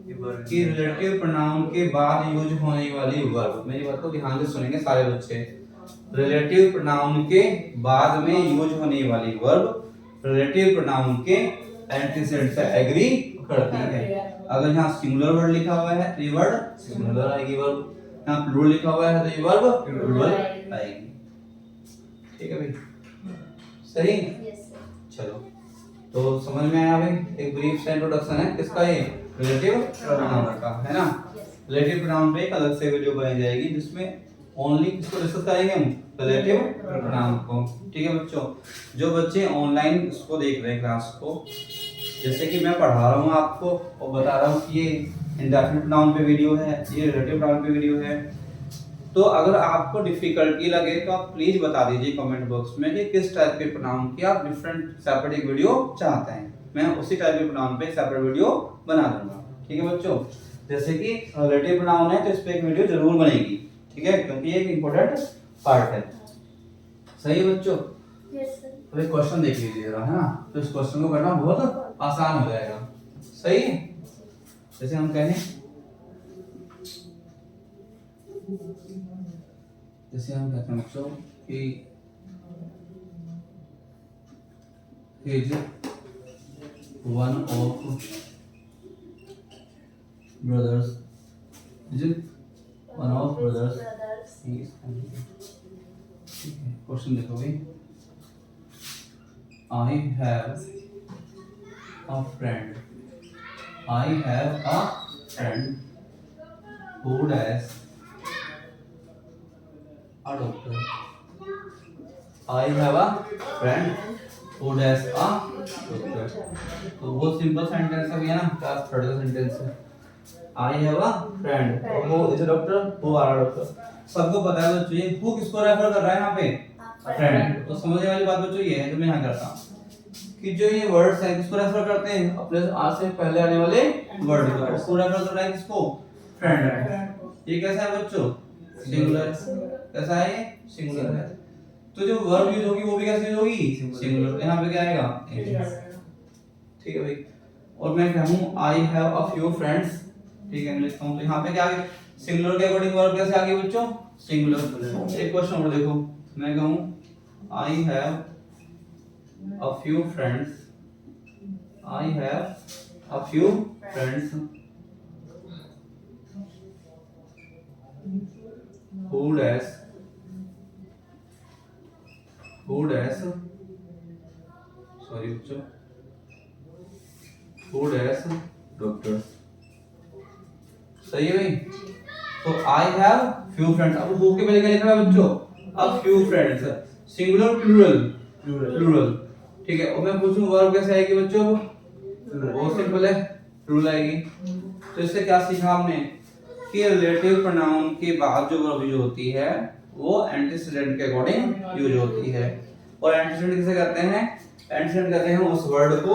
कि रिलेटिव प्रोनाउन के बाद यूज होने वाली वर्ब, मेरी बात को ध्यान से सुनेंगे सारे बच्चे। रिलेटिव प्रोनाउन के बाद में यूज होने वाली वर्ब रिलेटिव प्रोनाउन के एंटीसेडेंट से एग्री करती है। अगर यहाँ सिंगुलर वर्ड लिखा हुआ है तो ये वर्ड सिंगुलर आएगी वर्ब, यहाँ प्लूरल लिखा हुआ है तो ये वर्ब प्लूरल आएगी। ठीक है भाई, सही? Yes sir. चलो तो समझ में आया भाई, एक ब्रीफ सा इंट्रोडक्शन है किसका? ये रिलेटिव प्रोनाउन का, है ना? रिलेटिव प्रोनाउन पे एक अलग से वीडियो बनाई जाएगी जिसमें ओनली किसको डिस्कस करेंगे हम? रिलेटिव प्रोनाउन को। ठीक है बच्चों, जो बच्चे ऑनलाइन इसको देख रहे हैं क्लास को, जैसे कि मैं पढ़ा रहा हूँ आपको और बता रहा हूँ कि ये इंडेफिनिट प्रोनाउन पे वीडियो है, ये रिलेटिव प्रोनाउन पे वीडियो है, तो अगर आपको डिफिकल्टी लगे तो आप प्लीज बता दीजिए कमेंट बॉक्स में कि किस टाइप के प्रोनाउन की आप डिफरेंट सेपरेट एक वीडियो चाहते हैं। मैं उसी टाइप के प्रोनाउन पे सेपरेट वीडियो बना दूंगा। ठीक है बच्चों, जैसे कि रिलेटिव प्रोनाउन है तो इस पे एक वीडियो जरूर बनेगी। ठीक है, क्योंकि ये एक इंपॉर्टेंट पार्ट है। सही है बच्चों? Yes sir. तो एक क्वेश्चन देख लीजिए जरा, है ना? तो इस क्वेश्चन को करना बहुत आसान हो जाएगा। सही है? जैसे हम कहें, जैसे हम कहते हैं बच्चों कि is one of brothers, is one of brothers, question देखो भाई, I have a friend. I have a friend who does a doctor. I have a friend who does a doctor. तो वो सिंपल सेंटेंस है भैया ना, class third का sentence है। I have a friend और वो इज डॉक्टर, वो आ रहा डॉक्टर। सबको पता है बच्चों ये हु किसको रेफर कर रहा है यहाँ पे? फ्रेंड। तो समझने वाली बात बच्चों ये है जो मैं यहाँ करता हूँ कि जो ये वर्ड्स हैं किसको रेफर करते हैं? अपने आज से पहले आने वाले वर्ड को। उसको रेफर कर रहा है किसको? फ्रेंड। ये कैसा है बच्चों? सिंगुलर। कैसा है ये? सिंगुलर है। तो जो वर्ब यूज होगी वो भी कैसे यूज होगी? सिंगुलर। यहाँ पे क्या आएगा? ठीक है भाई। और मैं कहूँ I have a few friends, ठीक है, मैं लिखता हूँ तो यहाँ पे क्या आ गया? सिंगुलर के अकॉर्डिंग वर्ब कैसे आ गई बच्चों? सिंगुलर। एक क्वेश्चन और देखो, मैं कहूँ I have a few friends. I have a few friends who does sorry बच्चों, who does doctor। सही है भाई? तो I have few friends, अब who के पहले क्या लिखना है बच्चों? A few friends, singular plural? Plural. ठीक है, और मैं पूछूं वर्ब कैसे आएगी बच्चों? बहुत सिंपल है, प्लूरल आएगी। तो इससे क्या सीखा हमने कि रिलेटिव प्रोनाउन के बाद जो वर्ब यूज होती है वो एंटीसीडेंट के अकॉर्डिंग यूज होती है। और एंटीसीडेंट किसे कहते हैं? एंटीसीडेंट कहते हैं उस वर्ड को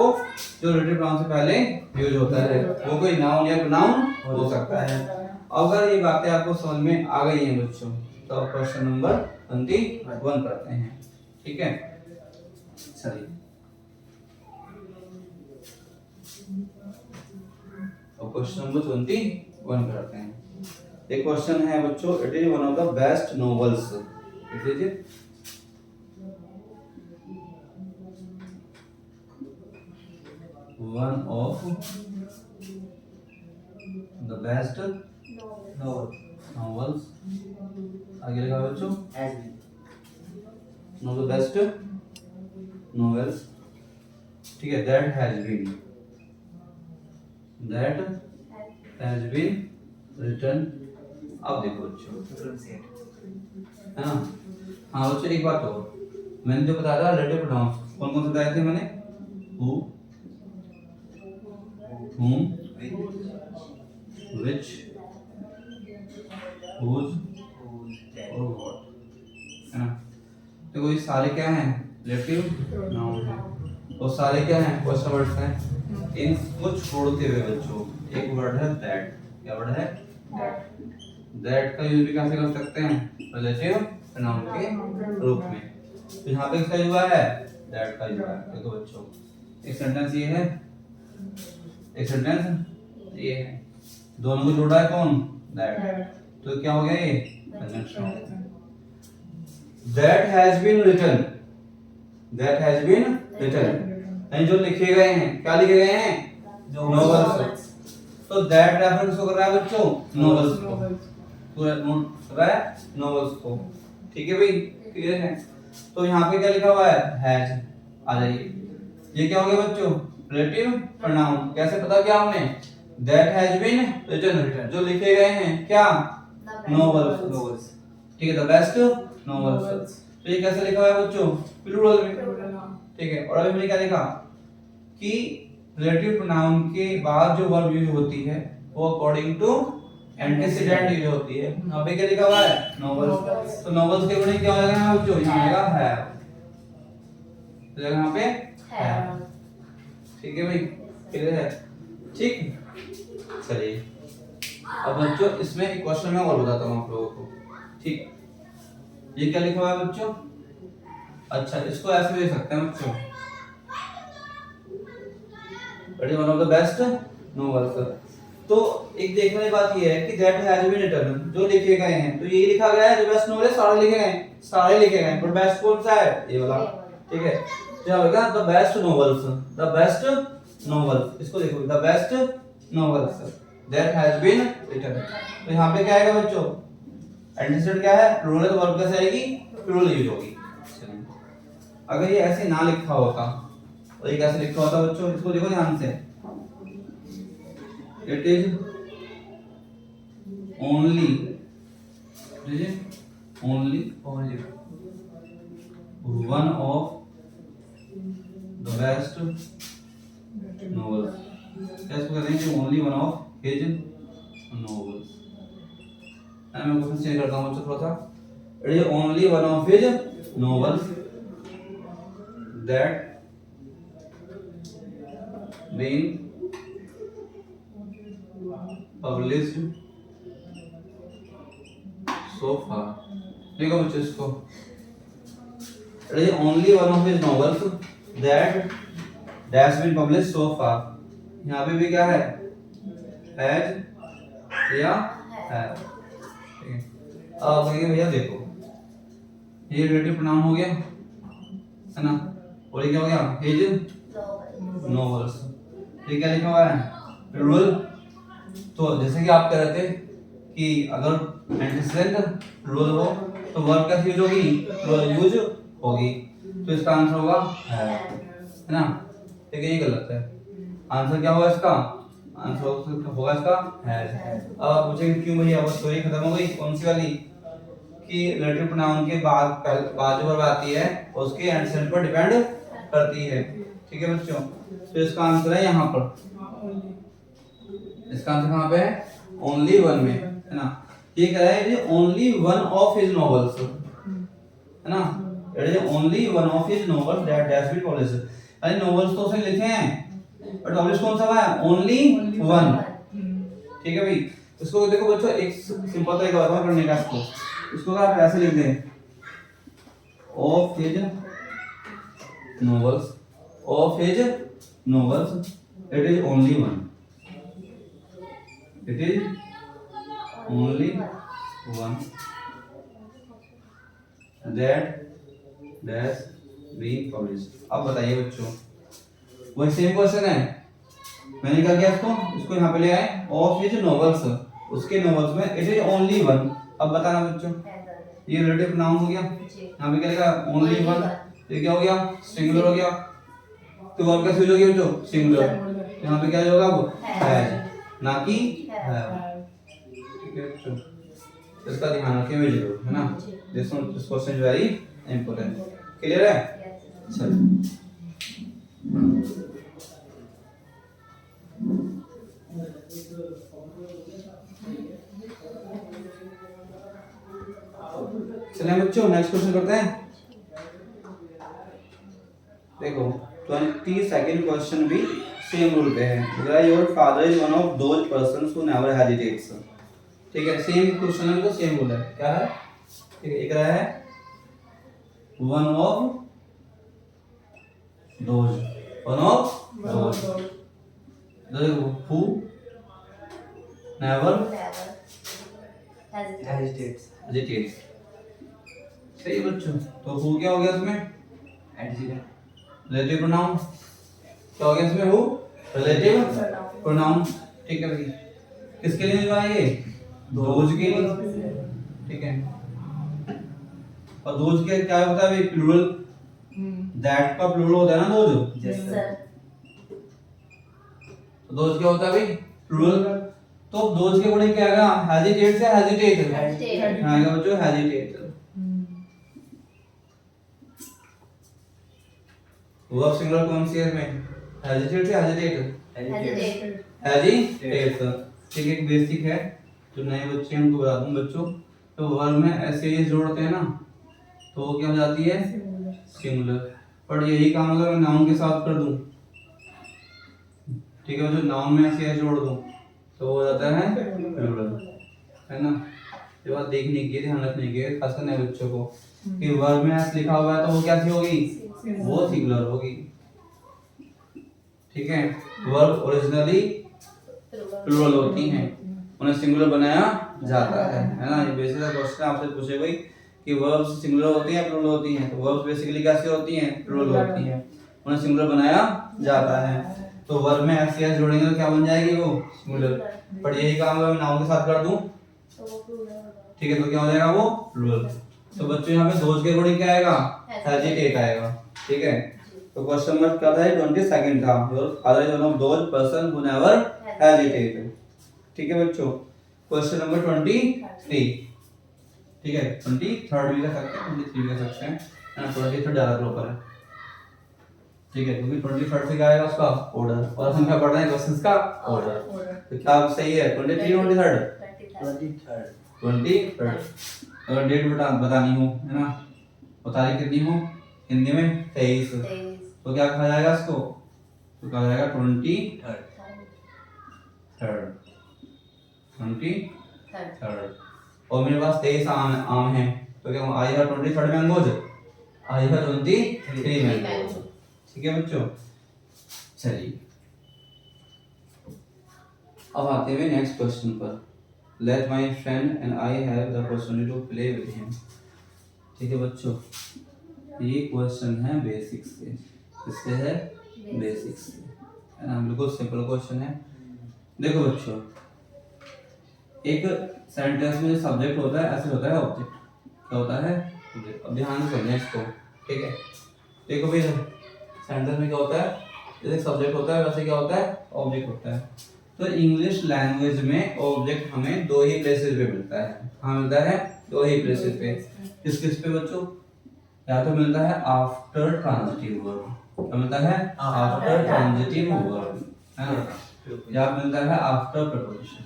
जो रिलेटिव प्रोनाउन से पहले यूज होता है। वो कोई नाउन या प्रोनाउन हो सकता है। अगर ये बातें आपको समझ में आ गई हैं बच्चों तो अब क्वेश्चन नंबर 21 करते हैं। ठीक है, चलिए अब क्वेश्चन नंबर 21 करते हैं। एक क्वेश्चन है बच्चों, it is one of the best novels, it is one of the best novels, आगे लिखा है बच्चों one of the best novels, ठीक है, दैट हैज बीन रिटन। अब देखो बच्चों, है ना? हाँ बच्चों एक बात हो, मैंने जो बताया था रिलेटिव प्रोनाउंस कौन कौन से बताए थे मैंने? हु, whom, which, whose और what, है ना? देखो ये सारे क्या हैं? रिलेटिव नाउन है और सारे क्या हैं? क्वेश्चन वर्ड्स हैं। इनको छोड़ते हुए बच्चों एक वर्ड है दैट। क्या वर्ड है? दैट। दैट का यूज भी कैसे कर सकते हैं, रिलेटिव प्रोनाउन के रूप में। तो यहाँ पे किसका यूज हुआ है, दैट का यूज हुआ है। देखो बच्चों, एक सेंटेंस ये है, एक सेंटेंस ये है, दोनों को जोड़ा है कौन, दैट। तो क्या हो गया ये, conjunction. That has been written, that has been written, यानी जो लिखे गए हैं, क्या लिखे गए हैं, नॉवेल्स। तो दैट रेफरेंस को कर रहा है बच्चों, नॉवेल्स को, तो नोट कर रहा है नॉवेल्स को। ठीक है भाई, क्लियर है। तो यहाँ पे क्या लिखा हुआ है, हैज। आ जाइए, ये क्या हो गया बच्चों, रिलेटिव प्रोनाउन। कैसे पता किया हमने, दैट हैज बीन रिटन, जो लिखे गए हैं क्या, नॉवेल्स। ठीक है, द बेस्ट नॉवेल्स। तो ये कैसे लिखा हुआ है बच्चों, प्लूरल में। ठीक है, और अभी मैंने क्या लिखा कि रिलेटिव प्रोनाउन के बाद जो वर्ब यूज होती है वो अकॉर्डिंग टू एंटीसीडेंट यूज होती है। यहाँ पे क्या लिखा हुआ है, नॉवेल्स। तो नॉवेल्स के अकॉर्डिंग क्या हो जाएगा यहाँ बच्चों, यहाँ आएगा हैव, तो यहाँ पे हैव। ठीक है भाई, क्लियर है। ठीक, चलिए अब बच्चों इसमें एक क्वेश्चन मैं और बताता हूँ आप लोगों को। ठीक, ये क्या लिखा हुआ है बच्चों, अच्छा इसको ऐसे दे सकते हैं बच्चों, one of the best novels. तो एक देखने वाली बात ये है कि दैट हैज बीन रिटन, जो लिखे गए हैं, तो ये लिखा गया है जो बेस्ट नॉवेल सारे लिखे गए हैं, सारे लिखे गए हैं, पर बेस्ट कौन सा है, ये वाला। ठीक है, तो क्या होगा, the best novels, the best novels, इसको देखो, the best novels that has been written. तो यहाँ पे क्या आएगा बच्चों, एंटीसीडेंट क्या है, प्लूरल, वर्ब कैसे आएगी, प्लूरल यूज होगी। चलिए, अगर ये ऐसे ना लिखा होता, और ये कैसे लिखा होता बच्चों, इसको देखो ध्यान से, it is only one of the best novels. कैसे करेंगे, only one of his novels. मैं क्वेश्चन चेंज करता हूँ बच्चों थोड़ा सा, it is only one of his novels that being published so far। देखो बच्चों इसको, it is only one of his novels that has been published so far। यहाँ पे भी क्या है, has या have। ठीक है, अब कहेंगे भैया देखो, ये रिलेटिव प्रोनाउन हो गया है ना, और ये क्या हो गया, his novels। ये क्या लिखा हुआ है, रूल। तो जैसे कि आप कह रहे थे कि अगर एंटीसीडेंट रूल हो तो वर्ब कैसे यूज होगी, रूल यूज होगी। तो इसका आंसर होगा है ना। ठीक है, ये गलत है, आंसर क्या होगा इसका, आंसर होगा इसका है। अब आप पूछेंगे क्यों भैया, वो स्टोरी खत्म हो गई, कौन सी वाली, कि रिलेटिव प्रोनाउन के बाद जो वर्ब आती है उसके एंटीसीडेंट पर डिपेंड करती है। ठीक है बच्चों, तो इसका आंसर है यहाँ पर, इसका आंसर कहाँ पे है, ओनली वन में, है ना। ये कह रहा है only one of his novels, है ना, it is only one of his novels that has been published. यानी नॉवेल्स तो उसने लिखे हैं, बट पब्लिश कौन सा हुआ है, ओनली वन। ठीक है भाई, इसको देखो बच्चों, एक सिंपल तरीका बताऊं करने का, इसको आप ऐसे लिख दें, of his novels, of his novels, it is only one, it is only one that has been published। अब बताइए बच्चों, वही सेम क्वेश्चन है, मैंने क्या किया, इसको यहाँ पे ले आए, of his novels, उसके नॉवेल्स में it is only one। अब बताना बच्चों, ये रिलेटिव नाउन हो गया, यहाँ पे क्या लिखा, ओनली वन, ये क्या हो गया, सिंगुलर हो गया, तो वर्ब कैसे यूज होगी बच्चों, सिंगुलर। यहाँ पे क्या होगा, अब हैज, ना कि हैव। ठीक है बच्चों, इसका ध्यान रखें भी जरूर, है ना। This question is very important. Clear है, चलिए चलिए बच्चों नेक्स्ट क्वेश्चन करते हैं। देखो 22nd क्वेश्चन भी सेम रूल पे है। Your father is one of those persons who never hesitates. ठीक है, सेम क्वेश्चन है तो सेम बोला है, क्या है? ठीक है, एक रहा है one of those, one of those who never Never Hesitates. Hesitates. सही है बच्चों, तो हु क्या हो गया इसमें? Antecedent. Relative pronoun. क्या हो गया इसमें? Who relative pronoun. ठीक है भाई, किसके लिए निभाया ये? दोज के लिए। ठीक है, और दोज के क्या होता है भाई? प्लूरल। दैट का प्लूरल होता है ना दोज। Yes, sir. sir. तो दोज क्या होता है भाई? प्लूरल। तो दोज के बड़े क्या आएगा? हेजिटेट से हेजिटेट Hesitate. आएगा बच्चों, हेजिटेट। वर्ब सिंगुलर कौन सी है इसमें? हेजिटेट से हेजिटेट? Hesitate. हेजिटेट। ठीक है, एक बेसिक है जो नए बच्चे हैं उनको बता दूं बच्चों। तो वर्ब में ऐसे ही जोड़ते हैं ना, तो वो क्या हो जाती है? सिंगुलर। पर यही काम अगर मैं नाउन के साथ कर दूं, ठीक है, जो नाउन में ऐसे जोड़ दूं तो हो जाता है प्लूरल, है ना? ये बात देखने की, ध्यान रखने की है, खासकर नए बच्चों को, कि वर्ब में ऐसे लिखा हुआ है तो वो क्या सी होगी? वो सिंगुलर होगी। ठीक है, वर्ब ओरिजिनली प्लूरल होती हैं, उन्हें सिंगुलर बनाया जाता है ना? ये बेसिक क्वेश्चन आपसे पूछे कोई कि वर्ब्स सिंगुलर होती हैं प्लूरल होती हैं, तो वर्ब्स बेसिकली कैसे होती हैं? प्लूरल होती हैं, उन्हें सिंगुलर बनाया जाता है। तो वर्ब में एस एस जोड़ेंगे तो क्या बन जाएगी? वो सिंगुलर। पर यही काम अगर मैं नाउन के साथ कर दूं, तो वो plural होगा। ठीक है, तो क्या हो जाएगा? वो प्लूरल। तो बच्चों यहाँ पे दोज के अकॉर्डिंग क्या आएगा? हेजिटेट आएगा। ठीक है, तो क्वेश्चन नंबर क्या था? 22 था। Your father is one of those person who never hesitate. ठीक है बच्चों, क्वेश्चन नंबर 23। ठीक है, 23 भी कर सकते हैं, 23 भी कर सकते हैं, 23 ज्यादा प्रॉपर है। ठीक है, क्योंकि 23 से क्या आएगा? उसका ऑर्डर, और हम क्या पढ़ रहे हैं? क्वेश्चंस का ऑर्डर। तो क्या सही है? 23 23 23rd. 23। अगर डेट बतानी हो, है ना, और तारीख कितनी हो हिंदी में? 23। 23. तो क्या कहा जाएगा इसको? तो कहा जाएगा 23। 3rd. 23। और मेरे पास 23 आम है, तो क्या आई है 23 मैंगोज, आई है 23 मैंगोज। ठीक है बच्चों, चलिए अब आते हैं नेक्स्ट क्वेश्चन पर। Let my friend and I have the opportunity to play with him. ठीक है बच्चों, ये क्वेश्चन है बेसिक्स से। इससे है बेसिक्स से, है ना? बिल्कुल सिंपल क्वेश्चन है। देखो बच्चों, एक सेंटेंस में जो सब्जेक्ट होता है ऐसे होता है ऑब्जेक्ट। क्या होता है? ऑब्जेक्ट। अब ध्यान से सुनना इसको, ठीक है? देखो भाई, सेंटेंस में क्या होता है? जैसे सब्जेक्ट होता है वैसे क्या होता है? ऑब्जेक्ट होता है। तो इंग्लिश लैंग्वेज में ऑब्जेक्ट हमें दो ही प्लेसेस पे मिलता है। कहाँ मिलता है? दो ही प्लेसेस पे। किस किस पे बच्चों? या तो मिलता है आफ्टर ट्रांजिटिव वर्ब। क्या मिलता है? आफ्टर ट्रांजिटिव वर्ब, है ना? या मिलता है आफ्टर प्रपोजिशन।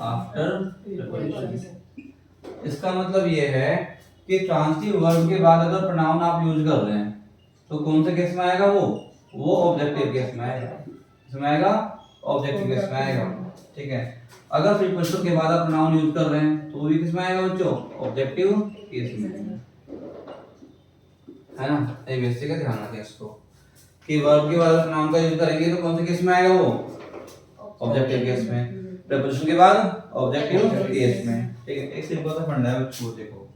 After preposition. इसका मतलब ये है कि ट्रांजिटिव वर्ब के बाद अगर प्रोनाउन आप यूज कर रहे हैं तो कौन से केस में आएगा? वो ऑब्जेक्टिव केस में आएगा। इसमें आएगा ऑब्जेक्टिव केस में आएगा। ठीक है, अगर प्रीपोजिशन के बाद आप प्रोनाउन यूज कर रहे हैं तो वो भी किस में आएगा बच्चों? ऑब्जेक्टिव केस में, है ना? ये बेसिक है, ध्यान रखें इसको कि वर्ब के बाद प्रोनाउन का यूज करेंगे तो कौन से केस में आएगा? वो ऑब्जेक्टिव केस में। प्रीपोजिशन के बाद ऑब्जेक्टिव केस में। ठीक है, एक सिंपल सा फंडा है बच्चों, देखो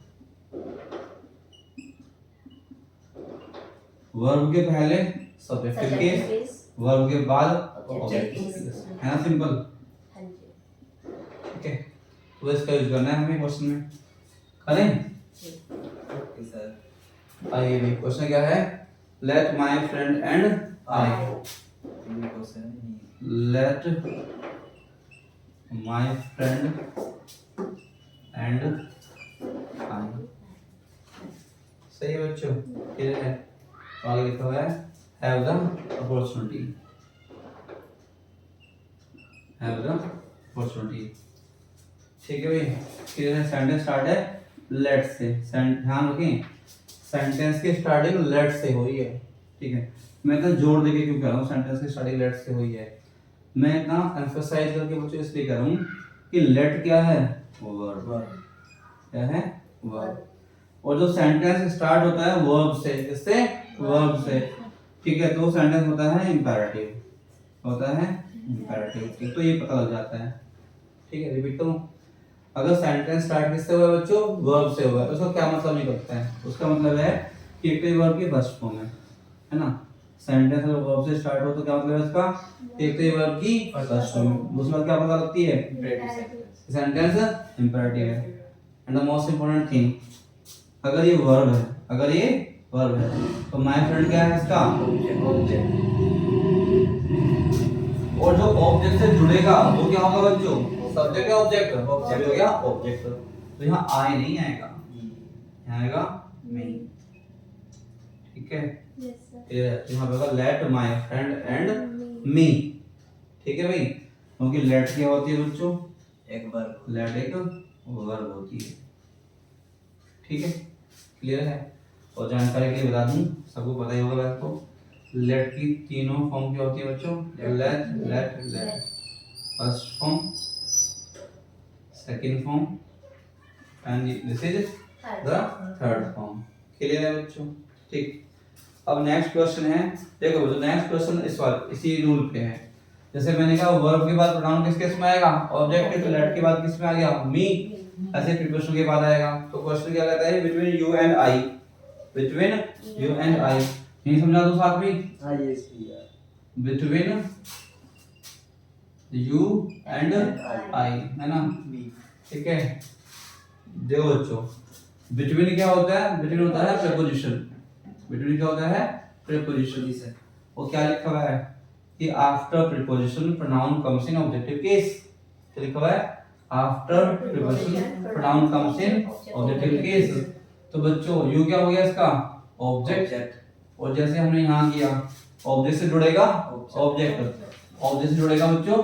वर्ब के पहले सब्जेक्टिव केस, वर्ब के बाद ऑब्जेक्टिव केस, है ना? सिंपल। ठीक है, तो इसका यूज करना है हमें क्वेश्चन में। करें? Okay, sir. आइए भाई, क्वेश्चन क्या है? लेट माय फ्रेंड एंड आई। ये क्वेश्चन नहीं। लेट माय फ्रेंड एंड आई। सही है बच्चों, क्लियर है? आगे लिखा हुआ है have the opportunity, have the opportunity. ठीक है भाई, क्लियर है? सेंटेंस स्टार्ट है लेट से। ध्यान रखें, सेंटेंस की स्टार्टिंग लेट से हुई है। ठीक है, मैं इतना जोर देके क्यों कह रहा हूँ सेंटेंस की स्टार्टिंग लेट से हुई है? मैं इतना एम्फसाइज करके बच्चों इसलिए कर रहा हूँ कि लेट क्या है, वर्ब। वर्ब। क्या है, वर्ब। और जो सेंटेंस स्टार्ट होता है वर्ब से, किससे, वर्ब से, ठीक है, तो सेंटेंस होता है इंपेरेटिव, होता है इंपेरेटिव। तो ये पता लग जाता है, ठीक है। रिपीट करूं, अगर सेंटेंस स्टार्ट किससे हुआ बच्चों, वर्ब से हुआ, तो उसका क्या मतलब निकलता है, उसका मतलब है कि एक वर्ब की फर्स्ट फॉर्म है ना। सेंटेंस अगर वर्ब से स्टार्ट हो तो क्या मतलब है इसका, एक वर्ब की फर्स्ट फॉर्म। दूसरा क्या पता लगती है, सेंटेंस इंपेरेटिव है। And the most important thing, अगर ये वर्ब है, अगर ये वर्ब है तो माय फ्रेंड क्या है इसका, ऑब्जेक्ट। और जो ऑब्जेक्ट से जुड़ेगा वो क्या होगा बच्चों, सब्जेक्ट या ऑब्जेक्ट, ऑब्जेक्ट हो गया ऑब्जेक्ट। तो यहाँ आई नहीं आएगा, यहाँ आएगा मी, ठीक है। Yes sir. ये यहाँ पे होगा late my friend and me, ठीक है भाई। क्योंकि लेट क्या होती है बच्चों, एक वर्ब। लेट एक वर्ब होती है, ठीक है, क्लियर है। और जानकारी के लिए बता दूं, सबको पता ही होगा वैसे तो, लेट की तीनों फॉर्म क्या होती है बच्चों, let let let, first form, second form and this is the third form. Clear है बच्चों, ठीक। अब नेक्स्ट क्वेश्चन है, देखो बच्चों नेक्स्ट क्वेश्चन इस बार इसी रूल पे है। जैसे मैंने कहा वर्ब के बाद प्रोनाउन किस केस में आएगा, ऑब्जेक्ट, तो लेट के बाद किस में आ गया, मी, ऐसे प्रीपोजिशन के बाद आएगा। तो क्वेश्चन क्या कहता है, between you and I, between you and I, नहीं समझा तो साथ में, हाँ यस यार। बिटवीन यू एंड आई, है ना, मी। ठीक है। देखो बच्चों, बिटवीन क्या होता है, बिटवीन होता है प्रीपोजिशन, बिटवीन क्या होता है, प्रीपोजिशन। वो क्या लिखा हुआ है कि after preposition pronoun comes in objective case, क्या लिखा हुआ है, after preposition pronoun comes in objective case. तो बच्चों यू क्या हो गया इसका, ऑब्जेक्ट, और जैसे हमने यहाँ किया ऑब्जेक्ट से जुड़ेगा ऑब्जेक्ट, ऑब्जेक्ट से जुड़ेगा बच्चों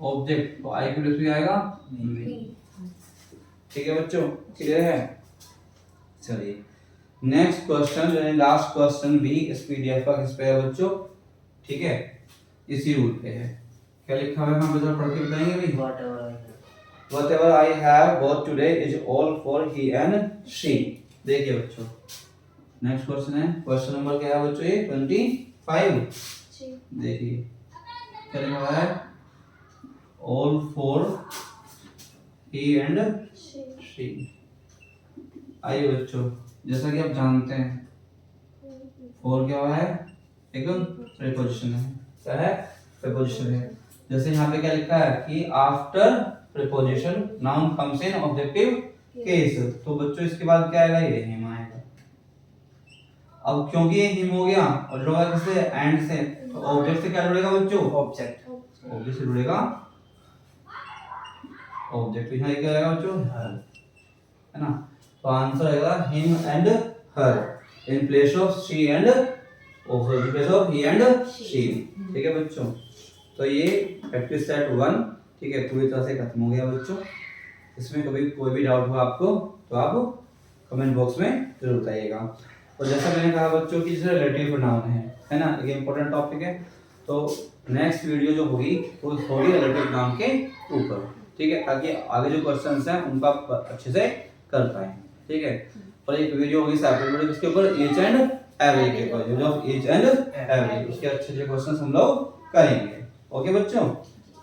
ऑब्जेक्ट, तो आई के प्लेस पे आएगा मी, ठीक है बच्चों, क्लियर है। चलिए नेक्स्ट क्वेश्चन, लास्ट क्वेश्चन भी इस पीडीएफ का किस पे है बच्चों, ठीक है, इसी रूल पे है। क्या लिखा हुआ है, हम जरा पढ़ के बताएंगे भाई। Whatever I have got today is all for he and she। देखिए बच्चों नेक्स्ट क्वेश्चन है, क्वेश्चन नंबर क्या है बच्चों, ये 25। देखिए क्या लिखा हुआ है, all for he and she। आइए बच्चों, जैसा कि आप जानते हैं for क्या हुआ है, एक प्रीपोजिशन है, क्या है, प्रीपोजिशन है। जैसे यहाँ पे क्या लिखा है कि after preposition noun comes in objective case, तो बच्चों इसके बाद क्या आएगा, ये हिम आएगा। अब क्योंकि ये हिम हो गया और जुड़ा किससे, एंड से, तो ऑब्जेक्ट से क्या जुड़ेगा बच्चों, ऑब्जेक्ट। ऑब्जेक्ट से जुड़ेगा ऑब्जेक्ट, यहाँ क्या आएगा बच्चों, हर, है ना। तो आंसर आएगा him and her, in place of she and, in place of he and she, ठीक है बच्चों। तो ये प्रैक्टिस सेट 1, ठीक है, पूरी तरह से खत्म हो गया बच्चों। इसमें कभी कोई भी डाउट हो आपको तो आप कमेंट बॉक्स में जरूर बताइएगा। और जैसा मैंने कहा बच्चों कि जैसे रिलेटिव प्रोनाउन है ना, एक इम्पोर्टेंट टॉपिक है। तो नेक्स्ट वीडियो जो होगी वो होगी रिलेटिव प्रोनाउन के ऊपर, ठीक है, ताकि आगे जो क्वेश्चंस हैं उनका आप अच्छे से कर पाएं, ठीक है। और एक वीडियो होगी सेपरेट वीडियो किसके ऊपर, ईच एंड एवरी के ऊपर, जो ईच एंड एवरी, उसके अच्छे अच्छे क्वेश्चंस हम लोग करेंगे। ओके बच्चों,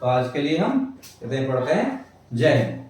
तो आज के लिए हम इतने पढ़ते हैं। जय हिंद।